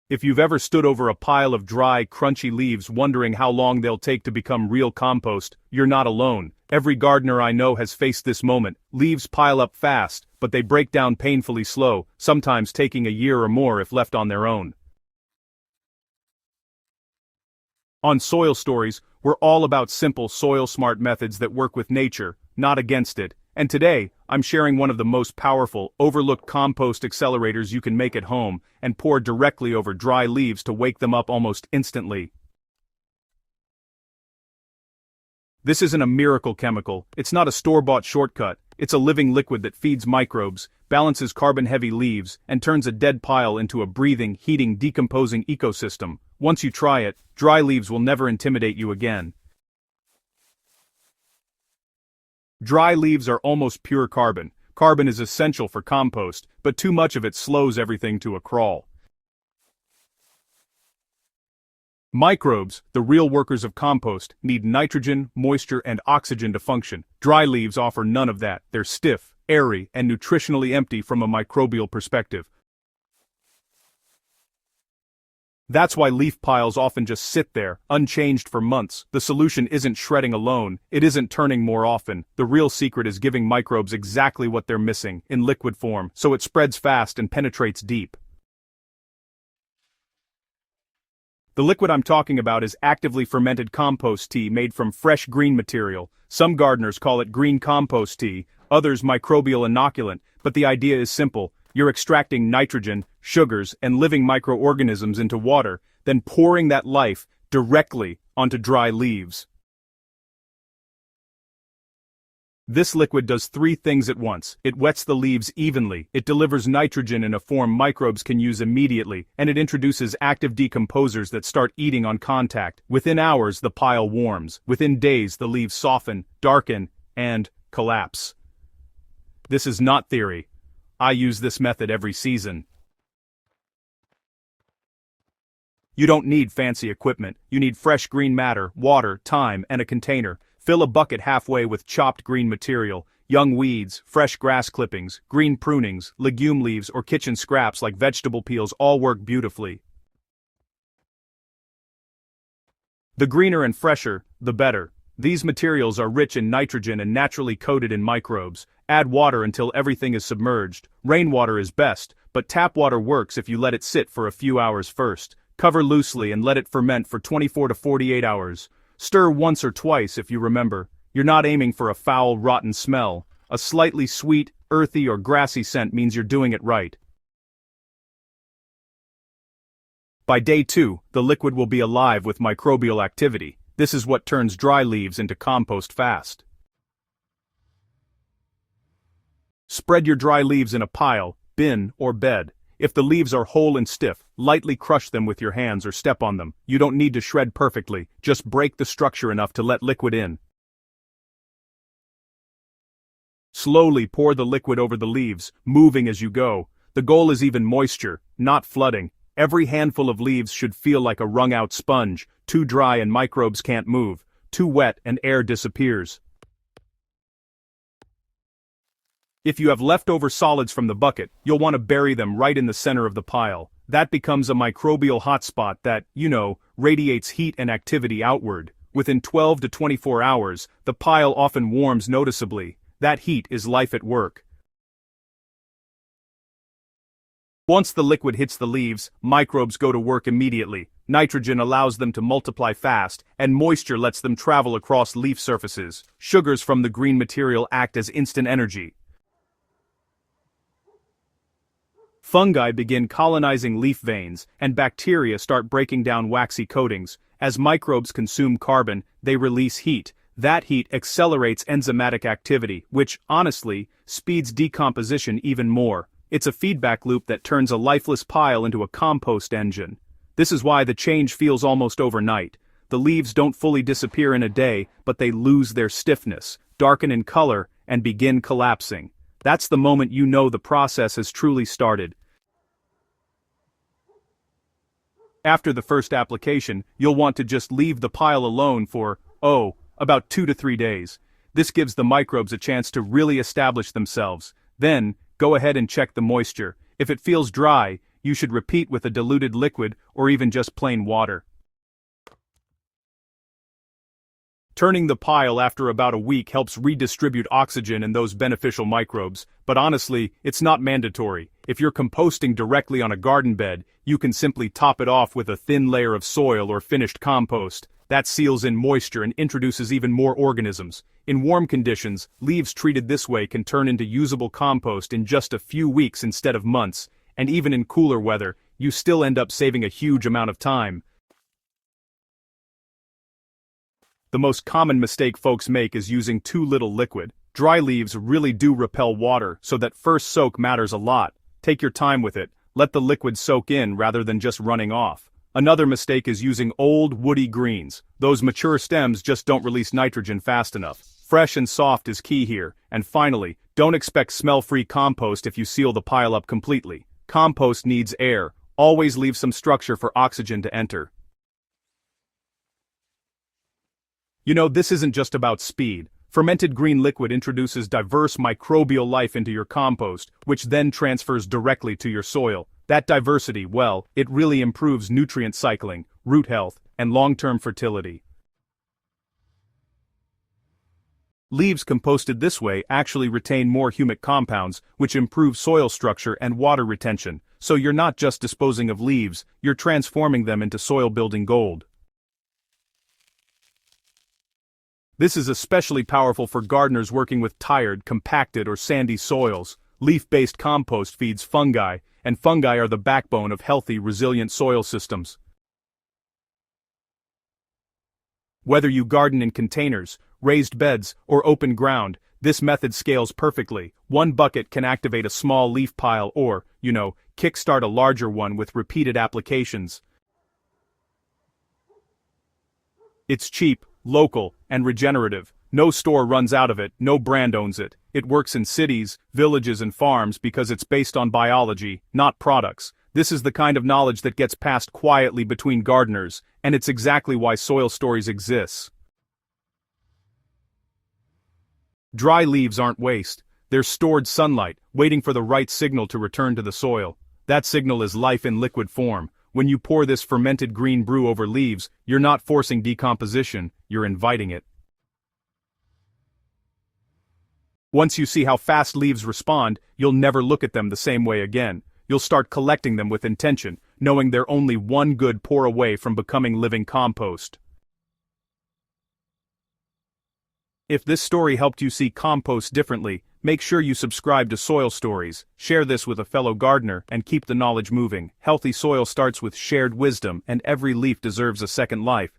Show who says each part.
Speaker 1: If you've ever stood over a pile of dry, crunchy leaves wondering how long they'll take to become real compost, you're not alone. Every gardener I know has faced this moment. Leaves pile up fast, but they break down painfully slow, sometimes taking a year or more if left on their own. On Soil Stories, we're all about simple soil-smart methods that work with nature, not against it. And today, I'm sharing one of the most powerful, overlooked compost accelerators you can make at home and pour directly over dry leaves to wake them up almost instantly. This isn't a miracle chemical, it's not a store-bought shortcut, it's a living liquid that feeds microbes, balances carbon-heavy leaves, and turns a dead pile into a breathing, heating, decomposing ecosystem. Once you try it, dry leaves will never intimidate you again. Dry leaves are almost pure carbon. Carbon is essential for compost, but too much of it slows everything to a crawl. Microbes, the real workers of compost, need nitrogen, moisture, and oxygen to function. Dry leaves offer none of that. They're stiff, airy, and nutritionally empty from a microbial perspective. That's why leaf piles often just sit there, unchanged for months. The solution isn't shredding alone, it isn't turning more often. The real secret is giving microbes exactly what they're missing, in liquid form, so it spreads fast and penetrates deep. The liquid I'm talking about is actively fermented compost tea made from fresh green material. Some gardeners call it green compost tea, others microbial inoculant, but the idea is simple. You're extracting nitrogen, sugars, and living microorganisms into water, then pouring that life directly onto dry leaves. This liquid does three things at once. It wets the leaves evenly, it delivers nitrogen in a form microbes can use immediately, and it introduces active decomposers that start eating on contact. Within hours, the pile warms. Within days, the leaves soften, darken, and collapse. This is not theory. I use this method every season. You don't need fancy equipment. You need fresh green matter, water, time, and a container. Fill a bucket halfway with chopped green material, young weeds, fresh grass clippings, green prunings, legume leaves, or kitchen scraps like vegetable peels all work beautifully. The greener and fresher, the better. These materials are rich in nitrogen and naturally coated in microbes. Add water until everything is submerged. Rainwater is best, but tap water works if you let it sit for a few hours first. Cover loosely and let it ferment for 24 to 48 hours. Stir once or twice if you remember. You're not aiming for a foul, rotten smell. A slightly sweet, earthy, or grassy scent means you're doing it right. By day 2, the liquid will be alive with microbial activity. This is what turns dry leaves into compost fast. Spread your dry leaves in a pile, bin, or bed. If the leaves are whole and stiff, lightly crush them with your hands or step on them. You don't need to shred perfectly, just break the structure enough to let liquid in. Slowly pour the liquid over the leaves, moving as you go. The goal is even moisture, not flooding. Every handful of leaves should feel like a wrung-out sponge. Too dry and microbes can't move. Too wet and air disappears. If you have leftover solids from the bucket, you'll want to bury them right in the center of the pile. That becomes a microbial hotspot that, radiates heat and activity outward. Within 12 to 24 hours, the pile often warms noticeably. That heat is life at work. Once the liquid hits the leaves, microbes go to work immediately. Nitrogen allows them to multiply fast, and moisture lets them travel across leaf surfaces. Sugars from the green material act as instant energy. Fungi begin colonizing leaf veins, and bacteria start breaking down waxy coatings. As microbes consume carbon, they release heat. That heat accelerates enzymatic activity, which, honestly, speeds decomposition even more. It's a feedback loop that turns a lifeless pile into a compost engine. This is why the change feels almost overnight. The leaves don't fully disappear in a day, but they lose their stiffness, darken in color, and begin collapsing. That's the moment you know the process has truly started. After the first application, you'll want to just leave the pile alone for, about 2 to 3 days. This gives the microbes a chance to really establish themselves. Then, go ahead and check the moisture. If it feels dry, you should repeat with a diluted liquid or even just plain water. Turning the pile after about a week helps redistribute oxygen and those beneficial microbes, but honestly, it's not mandatory. If you're composting directly on a garden bed, you can simply top it off with a thin layer of soil or finished compost. That seals in moisture and introduces even more organisms. In warm conditions, leaves treated this way can turn into usable compost in just a few weeks instead of months, and even in cooler weather, you still end up saving a huge amount of time. The most common mistake folks make is using too little liquid. Dry leaves really do repel water, so that first soak matters a lot. Take your time with it, let the liquid soak in rather than just running off. Another mistake is using old, woody greens. Those mature stems just don't release nitrogen fast enough. Fresh and soft is key here. And finally, don't expect smell-free compost if you seal the pile up completely. Compost needs air. Always leave some structure for oxygen to enter. You know, this isn't just about speed. Fermented green liquid introduces diverse microbial life into your compost, which then transfers directly to your soil. That diversity, well, it really improves nutrient cycling, root health, and long-term fertility. Leaves composted this way actually retain more humic compounds, which improve soil structure and water retention. So you're not just disposing of leaves, you're transforming them into soil-building gold. This is especially powerful for gardeners working with tired, compacted, or sandy soils. Leaf-based compost feeds fungi, and fungi are the backbone of healthy, resilient soil systems. Whether you garden in containers, raised beds, or open ground, this method scales perfectly. One bucket can activate a small leaf pile or, kickstart a larger one with repeated applications. It's cheap, local, and regenerative. No store runs out of it, no brand owns it. It works in cities, villages, and farms because it's based on biology, not products. This is the kind of knowledge that gets passed quietly between gardeners, and it's exactly why Soil Stories exists. Dry leaves aren't waste. They're stored sunlight, waiting for the right signal to return to the soil. That signal is life in liquid form. When you pour this fermented green brew over leaves, you're not forcing decomposition, you're inviting it. Once you see how fast leaves respond, you'll never look at them the same way again. You'll start collecting them with intention, knowing they're only one good pour away from becoming living compost. If this story helped you see compost differently, make sure you subscribe to Soil Stories, share this with a fellow gardener, and keep the knowledge moving. Healthy soil starts with shared wisdom, and every leaf deserves a second life.